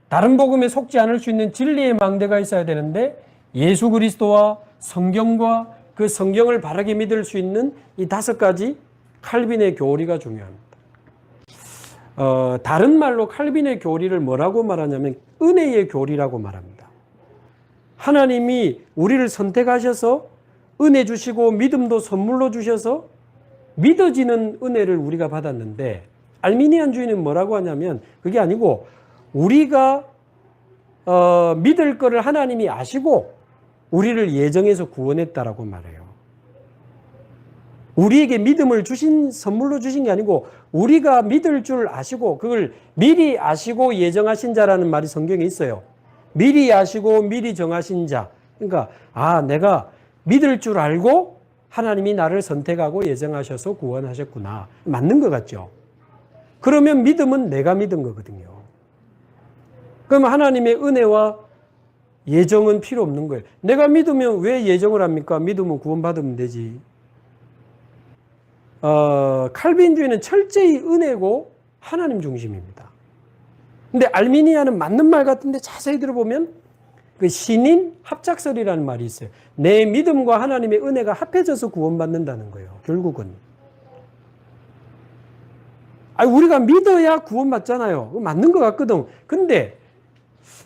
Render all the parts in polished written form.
다른 복음에 속지 않을 수 있는 진리의 망대가 있어야 되는데 예수 그리스도와 성경과 그 성경을 바르게 믿을 수 있는 이 5가지 칼빈의 교리가 중요합니다. 다른 말로 칼빈의 교리를 뭐라고 말하냐면 은혜의 교리라고 말합니다. 하나님이 우리를 선택하셔서 은혜 주시고 믿음도 선물로 주셔서 믿어지는 은혜를 우리가 받았는데, 알미니안주의는 뭐라고 하냐면 그게 아니고 우리가 믿을 거를 하나님이 아시고 우리를 예정해서 구원했다라고 말해요. 우리에게 믿음을 주신, 선물로 주신 게 아니고 우리가 믿을 줄 아시고 그걸 미리 아시고 예정하신 자라는 말이 성경에 있어요. 미리 아시고 미리 정하신 자. 그러니까 내가 믿을 줄 알고 하나님이 나를 선택하고 예정하셔서 구원하셨구나. 맞는 것 같죠? 그러면 믿음은 내가 믿은 거거든요. 그럼 하나님의 은혜와 예정은 필요 없는 거예요. 내가 믿으면 왜 예정을 합니까? 믿으면 구원받으면 되지. 칼빈주의는 철저히 은혜고 하나님 중심입니다. 근데 알미니아는 맞는 말 같은데 자세히 들어보면 그 신인 합작설이라는 말이 있어요. 내 믿음과 하나님의 은혜가 합해져서 구원받는다는 거예요. 결국은. 우리가 믿어야 구원받잖아요. 맞는 것 같거든. 근데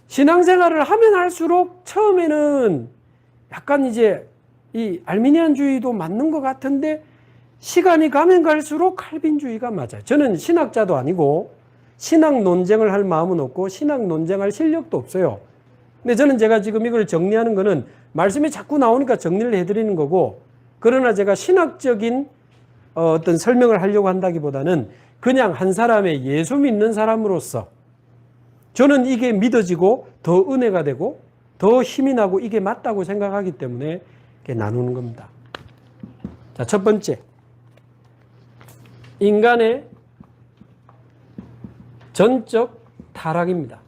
신앙생활을 하면 할수록 처음에는 약간 이제 이 알미니안주의도 맞는 것 같은데 시간이 가면 갈수록 칼빈주의가 맞아요. 저는 신학자도 아니고 신학 논쟁을 할 마음은 없고 신학 논쟁할 실력도 없어요. 근데 저는 제가 지금 이걸 정리하는 거는 말씀이 자꾸 나오니까 정리를 해드리는 거고, 그러나 제가 신학적인 어떤 설명을 하려고 한다기보다는 그냥 한 사람의 예수 믿는 사람으로서 저는 이게 믿어지고 더 은혜가 되고 더 힘이 나고 이게 맞다고 생각하기 때문에 이렇게 나누는 겁니다. 자, 첫 번째. 인간의 전적 타락입니다.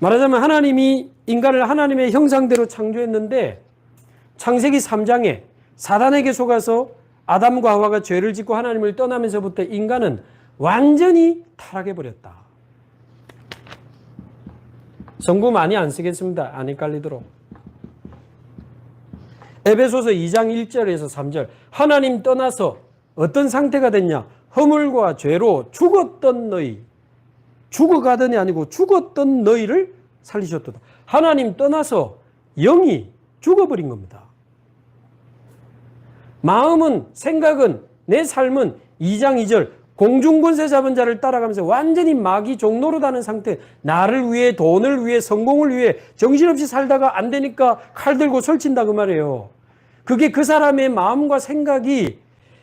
말하자면 하나님이 인간을 하나님의 형상대로 창조했는데 창세기 3장에 사단에게 속아서 아담과 하와가 죄를 짓고 하나님을 떠나면서부터 인간은 완전히 타락해버렸다. 성구 많이 안 쓰겠습니다. 안 헷갈리도록. 에베소서 2장 1절에서 3절. 하나님 떠나서 어떤 상태가 됐냐? 허물과 죄로 죽었던 너희. 죽어가더니 아니고 죽었던 너희를 살리셨도다. 하나님 떠나서 영이 죽어버린 겁니다. 마음은, 생각은, 내 삶은 2장 2절 공중권세 잡은 자를 따라가면서 완전히 마귀 종노릇하는 상태. 나를 위해, 돈을 위해, 성공을 위해 정신없이 살다가 안 되니까 칼 들고 설친다 그 말이에요. 그게 그 사람의 마음과 생각이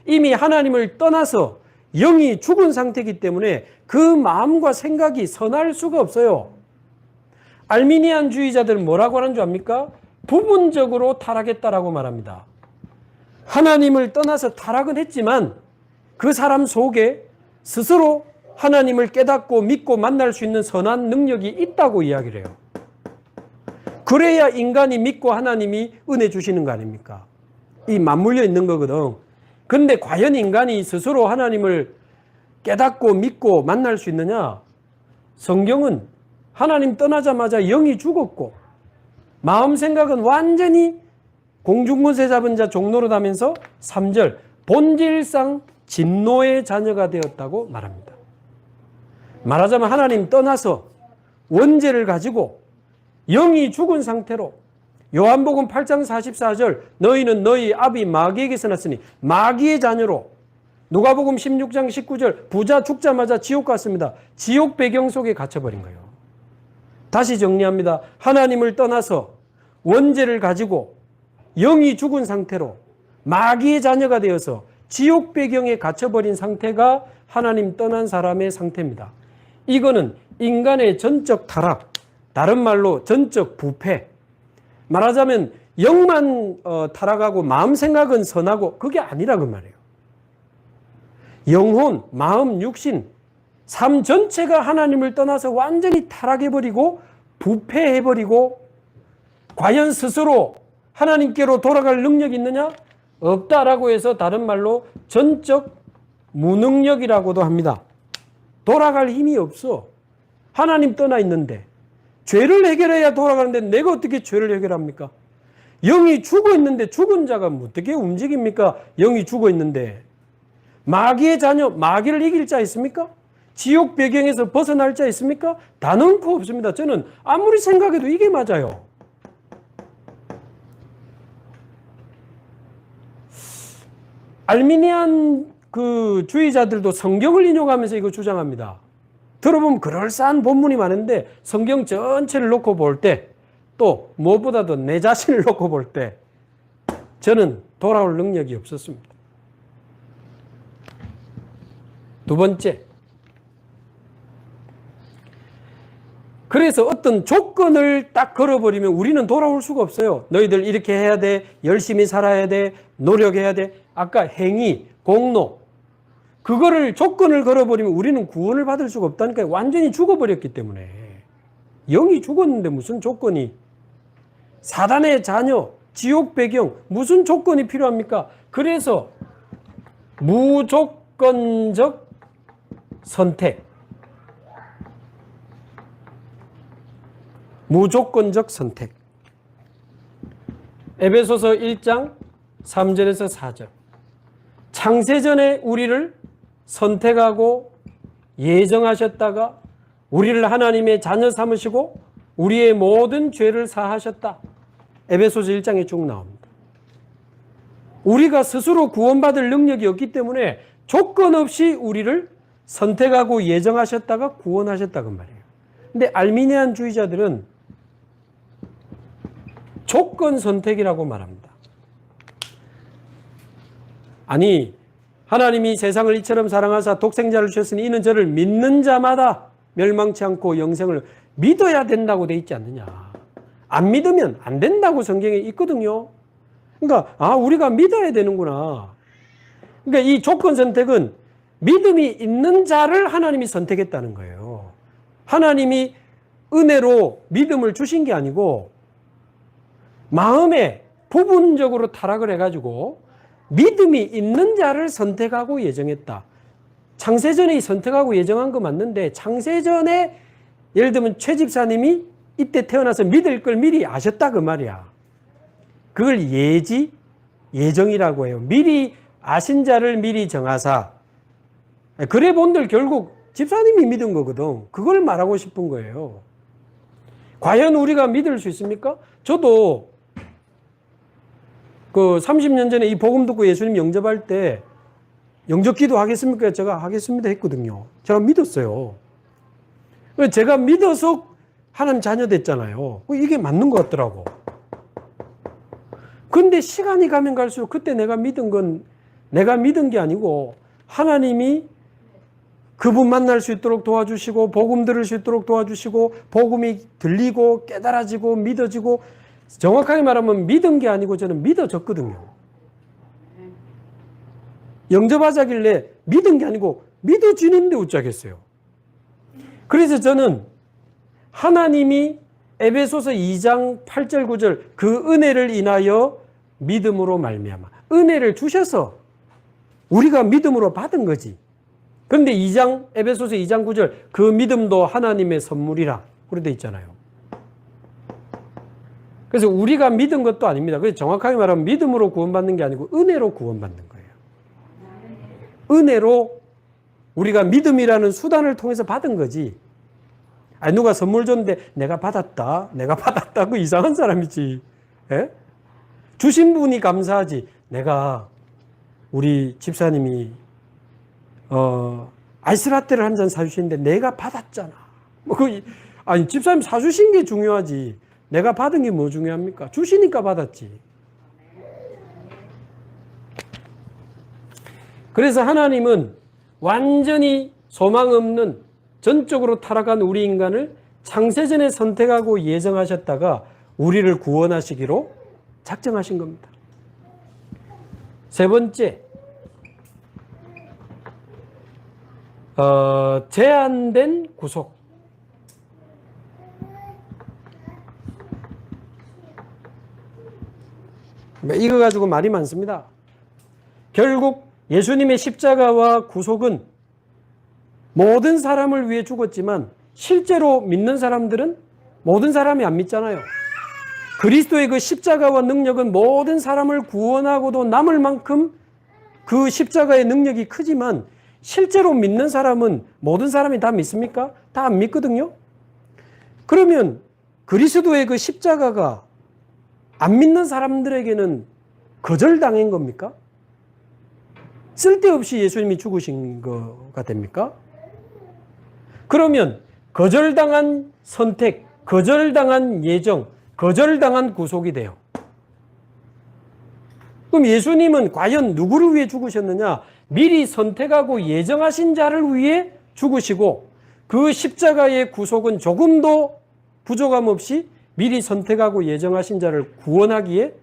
이미 하나님을 떠나서 영이 죽은 상태이기 때문에 그 마음과 생각이 선할 수가 없어요. 알미니안주의자들은 뭐라고 하는 줄 압니까? 부분적으로 타락했다라고 말합니다. 하나님을 떠나서 타락은 했지만 그 사람 속에 스스로 하나님을 깨닫고 믿고 만날 수 있는 선한 능력이 있다고 이야기를 해요. 그래야 인간이 믿고 하나님이 은혜 주시는 거 아닙니까? 이 맞물려 있는 거거든. 근데 과연 인간이 스스로 하나님을 깨닫고 믿고 만날 수 있느냐? 성경은 하나님 떠나자마자 영이 죽었고 마음 생각은 완전히 공중권세 잡은 자 종노릇하면서 3절 본질상 진노의 자녀가 되었다고 말합니다. 말하자면 하나님 떠나서 원죄를 가지고 영이 죽은 상태로 요한복음 8장 44절 너희는 너희 아비 마귀에게서 났으니 마귀의 자녀로 누가복음 16장 19절 부자 죽자마자 지옥 갔습니다. 지옥 배경 속에 갇혀버린 거예요. 다시 정리합니다. 하나님을 떠나서 원죄를 가지고 영이 죽은 상태로 마귀의 자녀가 되어서 지옥 배경에 갇혀버린 상태가 하나님 떠난 사람의 상태입니다. 이거는 인간의 전적 타락, 다른 말로 전적 부패. 말하자면 영만 타락하고 마음 생각은 선하고 그게 아니라 그 말이에요. 영혼, 마음, 육신, 삶 전체가 하나님을 떠나서 완전히 타락해버리고 부패해버리고 과연 스스로 하나님께로 돌아갈 능력이 있느냐? 없다라고 해서 다른 말로 전적 무능력이라고도 합니다. 돌아갈 힘이 없어. 하나님 떠나 있는데. 죄를 해결해야 돌아가는데 내가 어떻게 죄를 해결합니까? 영이 죽어 있는데 죽은 자가 어떻게 움직입니까? 영이 죽어 있는데. 마귀의 자녀, 마귀를 이길 자 있습니까? 지옥 배경에서 벗어날 자 있습니까? 단언코 없습니다. 저는 아무리 생각해도 이게 맞아요. 알미니안 그 주의자들도 성경을 인용하면서 이거 주장합니다. 들어보면 그럴싸한 본문이 많은데 성경 전체를 놓고 볼 때 또 무엇보다도 내 자신을 놓고 볼 때 저는 돌아올 능력이 없었습니다. 두 번째, 그래서 어떤 조건을 딱 걸어버리면 우리는 돌아올 수가 없어요. 너희들 이렇게 해야 돼, 열심히 살아야 돼, 노력해야 돼. 아까 행위, 공로, 그거를 조건을 걸어버리면 우리는 구원을 받을 수가 없다니까. 완전히 죽어버렸기 때문에. 영이 죽었는데 무슨 조건이, 사단의 자녀, 지옥 배경, 무슨 조건이 필요합니까? 그래서 무조건적 선택, 무조건적 선택. 에베소서 1장 3절에서 4절. 창세전에 우리를 선택하고 예정하셨다가 우리를 하나님의 자녀 삼으시고 우리의 모든 죄를 사하셨다. 에베소서 1장에 쭉 나옵니다. 우리가 스스로 구원받을 능력이 없기 때문에 조건 없이 우리를 선택하고 예정하셨다가 구원하셨다고 말이에요. 근데 알미니안 주의자들은 조건 선택이라고 말합니다. 아니, 하나님이 세상을 이처럼 사랑하사 독생자를 주셨으니 이는 저를 믿는 자마다 멸망치 않고 영생을 믿어야 된다고 돼 있지 않느냐. 안 믿으면 안 된다고 성경에 있거든요. 그러니까 우리가 믿어야 되는구나. 그러니까 이 조건 선택은 믿음이 있는 자를 하나님이 선택했다는 거예요. 하나님이 은혜로 믿음을 주신 게 아니고 마음에 부분적으로 타락을 해가지고 믿음이 있는 자를 선택하고 예정했다. 창세전에 선택하고 예정한 거 맞는데 창세전에 예를 들면 최 집사님이 이때 태어나서 믿을 걸 미리 아셨다 그 말이야. 그걸 예정이라고 해요. 미리 아신 자를 미리 정하사. 그래 본들 결국 집사님이 믿은 거거든. 그걸 말하고 싶은 거예요. 과연 우리가 믿을 수 있습니까? 저도 그 30년 전에 이 복음 듣고 예수님 영접할 때 영접 기도 하겠습니까? 제가 하겠습니다 했거든요. 제가 믿었어요. 제가 믿어서 하나님 자녀 됐잖아요. 이게 맞는 것 같더라고. 근데 시간이 가면 갈수록 그때 내가 믿은 건 내가 믿은 게 아니고 하나님이 그분 만날 수 있도록 도와주시고 복음 들을 수 있도록 도와주시고 복음이 들리고 깨달아지고 믿어지고 정확하게 말하면 믿은 게 아니고 저는 믿어졌거든요. 영접하자길래 믿은 게 아니고 믿어지는데 어쩌겠어요. 그래서 저는 하나님이 에베소서 2장 8절 9절 그 은혜를 인하여 믿음으로 말미암아 은혜를 주셔서 우리가 믿음으로 받은 거지. 그런데 에베소서 2장 9절 그 믿음도 하나님의 선물이라 그렇게 돼 있잖아요. 그래서 우리가 믿은 것도 아닙니다. 그래서 정확하게 말하면 믿음으로 구원받는 게 아니고 은혜로 구원받는 거예요. 은혜로 우리가 믿음이라는 수단을 통해서 받은 거지. 누가 선물 줬는데 내가 받았다 그 이상한 사람이지. 예? 주신 분이 감사하지. 내가 우리 집사님이 아이스라떼를 한 잔 사주시는데 내가 받았잖아. 집사님 사주신 게 중요하지. 내가 받은 게 뭐 중요합니까? 주시니까 받았지. 그래서 하나님은 완전히 소망 없는 전적으로 타락한 우리 인간을 창세전에 선택하고 예정하셨다가 우리를 구원하시기로 작정하신 겁니다. 세 번째, 제한된 구속. 이거 가지고 말이 많습니다. 결국 예수님의 십자가와 구속은 모든 사람을 위해 죽었지만 실제로 믿는 사람들은 모든 사람이 안 믿잖아요. 그리스도의 그 십자가와 능력은 모든 사람을 구원하고도 남을 만큼 그 십자가의 능력이 크지만 실제로 믿는 사람은 모든 사람이 다 믿습니까? 다 안 믿거든요. 그러면 그리스도의 그 십자가가 안 믿는 사람들에게는 거절당한 겁니까? 쓸데없이 예수님이 죽으신 거가 됩니까? 그러면 거절당한 선택, 거절당한 예정, 거절당한 구속이 돼요. 그럼 예수님은 과연 누구를 위해 죽으셨느냐? 미리 선택하고 예정하신 자를 위해 죽으시고 그 십자가의 구속은 조금도 부족함 없이 미리 선택하고 예정하신 자를 구원하기에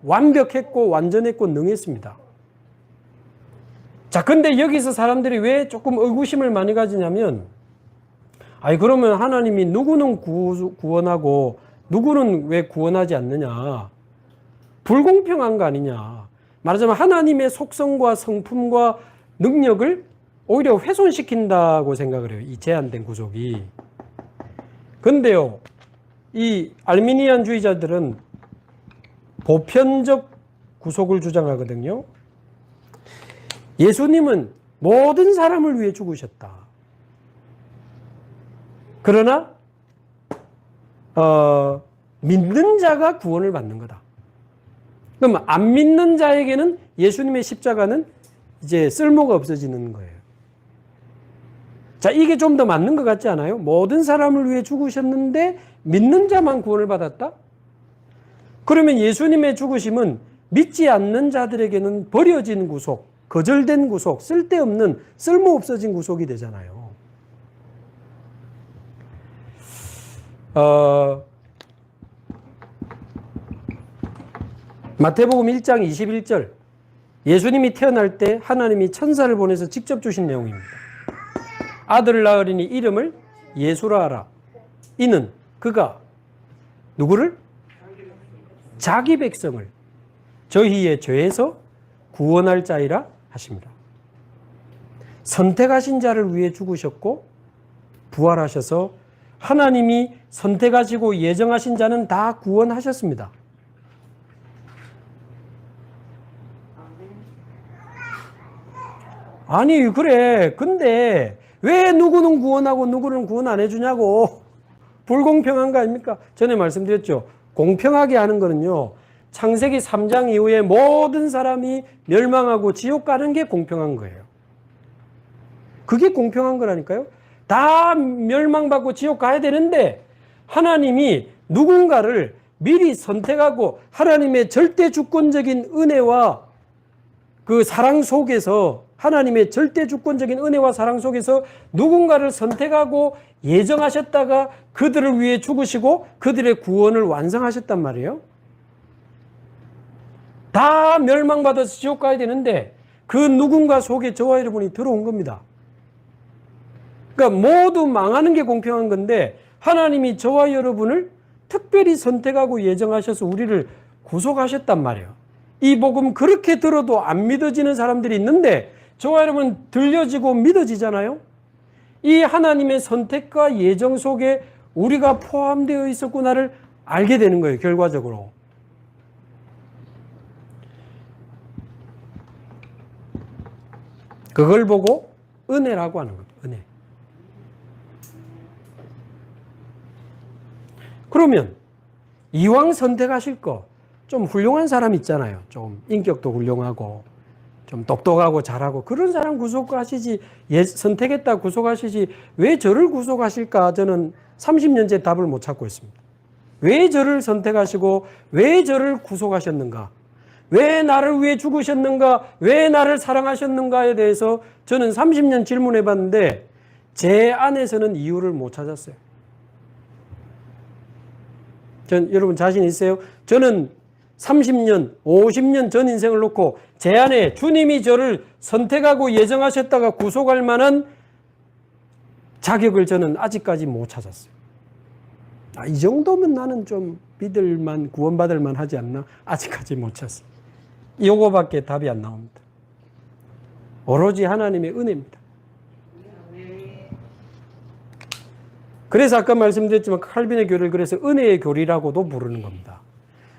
완벽했고 완전했고 능했습니다. 자, 근데 여기서 사람들이 왜 조금 의구심을 많이 가지냐면, 아니, 그러면 하나님이 누구는 구원하고 누구는 왜 구원하지 않느냐? 불공평한 거 아니냐? 말하자면 하나님의 속성과 성품과 능력을 오히려 훼손시킨다고 생각을 해요. 이 제한된 구속이. 근데요, 이 알미니안주의자들은 보편적 구속을 주장하거든요. 예수님은 모든 사람을 위해 죽으셨다. 그러나 믿는 자가 구원을 받는 거다. 그럼 안 믿는 자에게는 예수님의 십자가는 이제 쓸모가 없어지는 거예요. 자, 이게 좀 더 맞는 것 같지 않아요? 모든 사람을 위해 죽으셨는데 믿는 자만 구원을 받았다? 그러면 예수님의 죽으심은 믿지 않는 자들에게는 버려진 구속, 거절된 구속, 쓸데없는, 쓸모없어진 구속이 되잖아요. 마태복음 1장 21절, 예수님이 태어날 때 하나님이 천사를 보내서 직접 주신 내용입니다. 아들을 낳으리니 이름을 예수라 하라. 이는 그가 누구를? 자기 백성을 저희의 죄에서 구원할 자이라 하십니다. 선택하신 자를 위해 죽으셨고 부활하셔서 하나님이 선택하시고 예정하신 자는 다 구원하셨습니다. 아니, 그래. 근데 왜 누구는 구원하고 누구는 구원 안 해주냐고. 불공평한 거 아닙니까? 전에 말씀드렸죠. 공평하게 하는 거는요, 창세기 3장 이후에 모든 사람이 멸망하고 지옥 가는 게 공평한 거예요. 그게 공평한 거라니까요. 다 멸망받고 지옥 가야 되는데 하나님이 누군가를 미리 선택하고 하나님의 절대 주권적인 은혜와 그 사랑 속에서, 하나님의 절대 주권적인 은혜와 사랑 속에서 누군가를 선택하고 예정하셨다가 그들을 위해 죽으시고 그들의 구원을 완성하셨단 말이에요. 다 멸망받아서 지옥 가야 되는데 그 누군가 속에 저와 여러분이 들어온 겁니다. 그러니까 모두 망하는 게 공평한 건데 하나님이 저와 여러분을 특별히 선택하고 예정하셔서 우리를 구속하셨단 말이에요. 이 복음 그렇게 들어도 안 믿어지는 사람들이 있는데 저와 여러분 들려지고 믿어지잖아요. 이 하나님의 선택과 예정 속에 우리가 포함되어 있었구나를 알게 되는 거예요. 결과적으로. 그걸 보고 은혜라고 하는 겁니다. 은혜. 그러면 이왕 선택하실 거 좀 훌륭한 사람 있잖아요. 좀 인격도 훌륭하고 좀 똑똑하고 잘하고 그런 사람 구속하시지, 선택했다 구속하시지 왜 저를 구속하실까? 저는 30년째 답을 못 찾고 있습니다. 왜 저를 선택하시고 왜 저를 구속하셨는가? 왜 나를 위해 죽으셨는가? 왜 나를 사랑하셨는가에 대해서 저는 30년 질문해 봤는데 제 안에서는 이유를 못 찾았어요. 여러분 자신 있어요? 저는 30년, 50년 전 인생을 놓고 제 안에 주님이 저를 선택하고 예정하셨다가 구속할 만한 자격을 저는 아직까지 못 찾았어요. 이 정도면 나는 좀 믿을만, 구원받을만 하지 않나? 아직까지 못 찾았어요. 요거밖에 답이 안 나옵니다. 오로지 하나님의 은혜입니다. 그래서 아까 말씀드렸지만 칼빈의 교리를 그래서 은혜의 교리라고도 부르는 겁니다.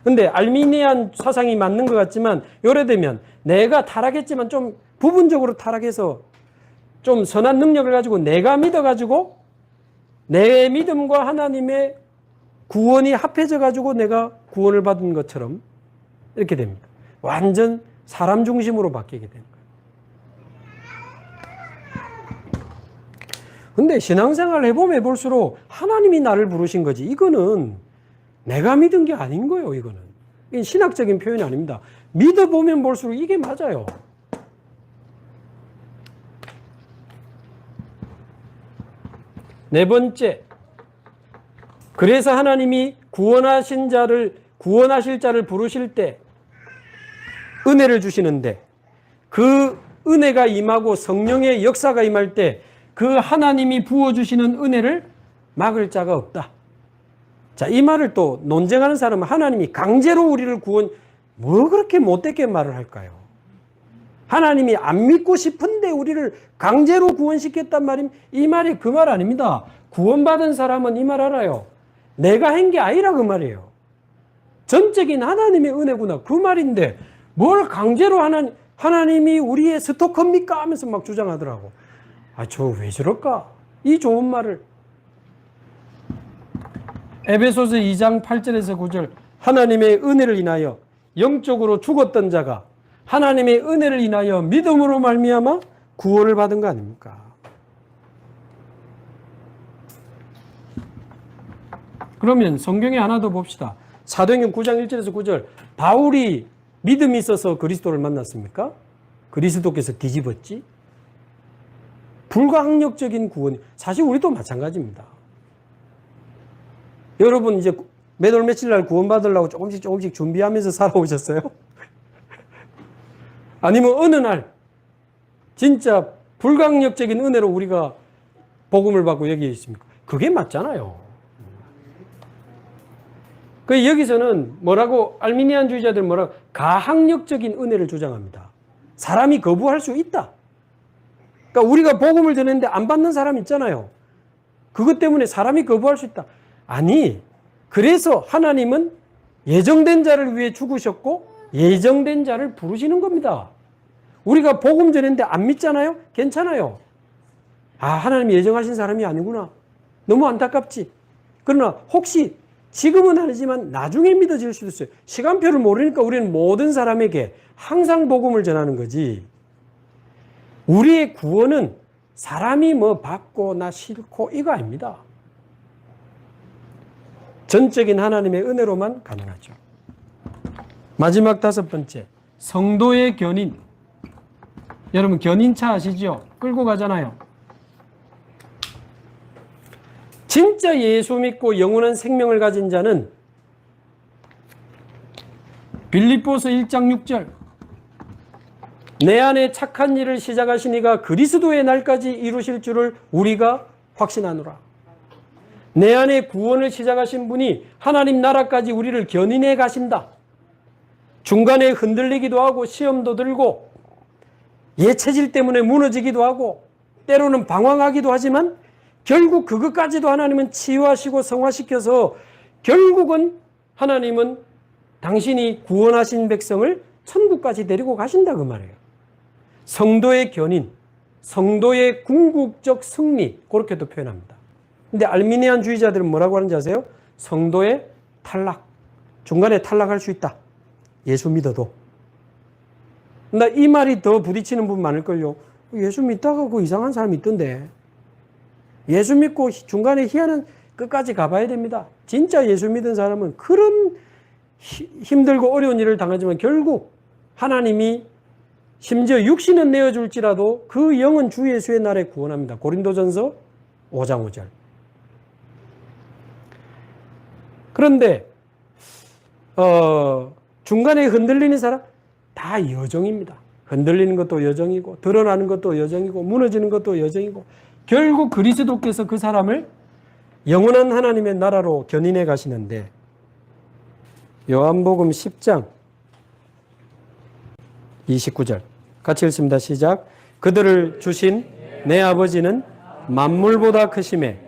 근데 알미니안 사상이 맞는 것 같지만 요래되면 내가 타락했지만 좀 부분적으로 타락해서 좀 선한 능력을 가지고 내가 믿어가지고 내 믿음과 하나님의 구원이 합해져 가지고 내가 구원을 받은 것처럼 이렇게 됩니다. 완전 사람 중심으로 바뀌게 되는 거예요. 근데 신앙생활을 해보면 해볼수록 하나님이 나를 부르신 거지. 이거는 내가 믿은 게 아닌 거예요. 이거는. 이건 신학적인 표현이 아닙니다. 믿어보면 볼수록 이게 맞아요. 네 번째, 그래서 하나님이 구원하실 자를 부르실 때 은혜를 주시는데 그 은혜가 임하고 성령의 역사가 임할 때 그 하나님이 부어주시는 은혜를 막을 자가 없다. 자, 이 말을 또 논쟁하는 사람은 하나님이 강제로 우리를 뭐 그렇게 못되게 말을 할까요? 하나님이 안 믿고 싶은데 우리를 강제로 구원시켰단 말임, 이 말이 그 말 아닙니다. 구원받은 사람은 이 말 알아요. 내가 한 게 아니라 그 말이에요. 전적인 하나님의 은혜구나. 그 말인데 뭘 강제로 하나님이 우리의 스토커입니까? 하면서 막 주장하더라고. 저 왜 저럴까? 이 좋은 말을. 에베소서 2장 8절에서 9절 하나님의 은혜를 인하여 영적으로 죽었던 자가 하나님의 은혜를 인하여 믿음으로 말미암아 구원을 받은 거 아닙니까? 그러면 성경에 하나 더 봅시다. 사도행전 9장 1절에서 9절 바울이 믿음이 있어서 그리스도를 만났습니까? 그리스도께서 뒤집었지? 불가항력적인 구원. 사실 우리도 마찬가지입니다. 여러분 이제 몇 월 며칠 날 구원받으려고 조금씩 준비하면서 살아오셨어요? 아니면 어느 날 진짜 불가항력적인 은혜로 우리가 복음을 받고 여기에 있습니까? 그게 맞잖아요. 그 여기서는 뭐라고 알미니안주의자들 뭐라고 가항력적인 은혜를 주장합니다. 사람이 거부할 수 있다. 그러니까 우리가 복음을 듣는데 안 받는 사람 있잖아요. 그것 때문에 사람이 거부할 수 있다. 아니, 그래서 하나님은 예정된 자를 위해 죽으셨고 예정된 자를 부르시는 겁니다. 우리가 복음 전했는데 안 믿잖아요? 괜찮아요. 하나님이 예정하신 사람이 아니구나. 너무 안타깝지. 그러나 혹시 지금은 아니지만 나중에 믿어질 수도 있어요. 시간표를 모르니까 우리는 모든 사람에게 항상 복음을 전하는 거지. 우리의 구원은 사람이 뭐 받고 나 싫고 이거 아닙니다. 전적인 하나님의 은혜로만 가능하죠. 마지막 다섯 번째, 성도의 견인. 여러분 견인차 아시죠? 끌고 가잖아요. 진짜 예수 믿고 영원한 생명을 가진 자는 빌립보서 1장 6절 내 안에 착한 일을 시작하신 이가 그리스도의 날까지 이루실 줄을 우리가 확신하노라. 내 안에 구원을 시작하신 분이 하나님 나라까지 우리를 견인해 가신다. 중간에 흔들리기도 하고 시험도 들고 예체질 때문에 무너지기도 하고 때로는 방황하기도 하지만 결국 그것까지도 하나님은 치유하시고 성화시켜서 결국은 하나님은 당신이 구원하신 백성을 천국까지 데리고 가신다 그 말이에요. 성도의 견인, 성도의 궁극적 승리 그렇게도 표현합니다. 근데 알미니안 주의자들은 뭐라고 하는지 아세요? 성도의 탈락, 중간에 탈락할 수 있다. 예수 믿어도. 나 이 말이 더 부딪히는 분 많을걸요. 예수 믿다가 그 이상한 사람이 있던데. 예수 믿고 중간에 희한한 끝까지 가봐야 됩니다. 진짜 예수 믿은 사람은 그런 힘들고 어려운 일을 당하지만 결국 하나님이 심지어 육신은 내어줄지라도 그 영은 주 예수의 날에 구원합니다. 고린도전서 5장 5절. 그런데 중간에 흔들리는 사람 다 여정입니다. 흔들리는 것도 여정이고 드러나는 것도 여정이고 무너지는 것도 여정이고 결국 그리스도께서 그 사람을 영원한 하나님의 나라로 견인해 가시는데 요한복음 10장 29절 같이 읽습니다. 시작. 그들을 주신 내 아버지는 만물보다 크심에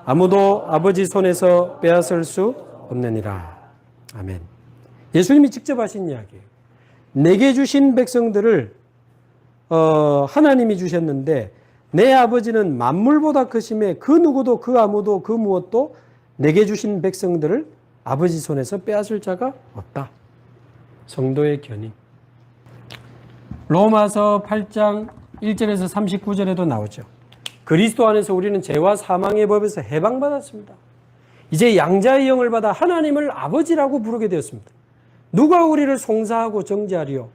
아무도 아버지 손에서 빼앗을 수 없느니라. 아멘. 예수님이 직접 하신 이야기예요. 내게 주신 백성들을 하나님이 주셨는데 내 아버지는 만물보다 크심에 그 누구도 그 아무도 그 무엇도 내게 주신 백성들을 아버지 손에서 빼앗을 자가 없다. 성도의 견인. 로마서 8장 1절에서 39절에도 나오죠. 그리스도 안에서 우리는 죄와 사망의 법에서 해방받았습니다. 이제 양자의 영을 받아 하나님을 아버지라고 부르게 되었습니다. 누가 우리를 송사하고 정죄하리요?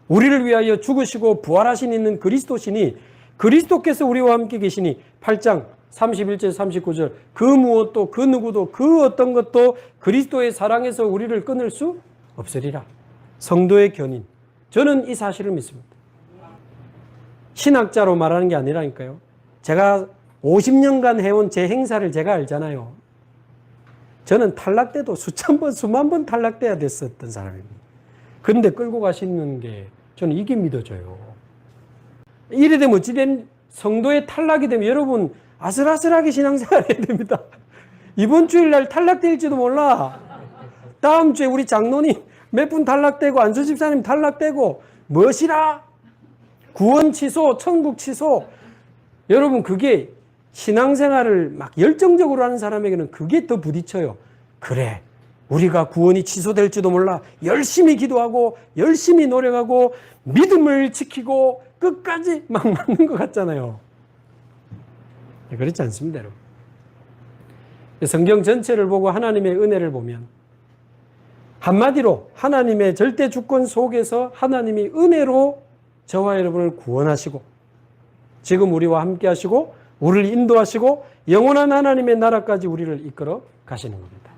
우리를 위하여 죽으시고 부활하신 있는 그리스도시니 그리스도께서 우리와 함께 계시니 8장 31절 39절 그 무엇도 그 누구도 그 어떤 것도 그리스도의 사랑에서 우리를 끊을 수 없으리라. 성도의 견인. 저는 이 사실을 믿습니다. 신학자로 말하는 게 아니라니까요. 제가 50년간 해온 제 행사를 제가 알잖아요. 저는 탈락 때도 수만 번 탈락돼야 됐었던 사람입니다. 그런데 끌고 가시는 게 저는 이게 믿어져요. 이래 되면 어찌된 성도의 탈락이 되면 여러분 아슬아슬하게 신앙생활 해야 됩니다. 이번 주일날 탈락될지도 몰라. 다음 주에 우리 장로님 몇 분 탈락되고 안수 집사님 탈락되고 무엇이라? 구원 취소, 천국 취소. 여러분 그게 신앙생활을 막 열정적으로 하는 사람에게는 그게 더 부딪혀요. 그래, 우리가 구원이 취소될지도 몰라. 열심히 기도하고 열심히 노력하고 믿음을 지키고 끝까지 막 맞는 것 같잖아요. 그렇지 않습니다, 여러분. 성경 전체를 보고 하나님의 은혜를 보면 한마디로 하나님의 절대 주권 속에서 하나님이 은혜로 저와 여러분을 구원하시고 지금 우리와 함께 하시고 우리를 인도하시고 영원한 하나님의 나라까지 우리를 이끌어 가시는 겁니다.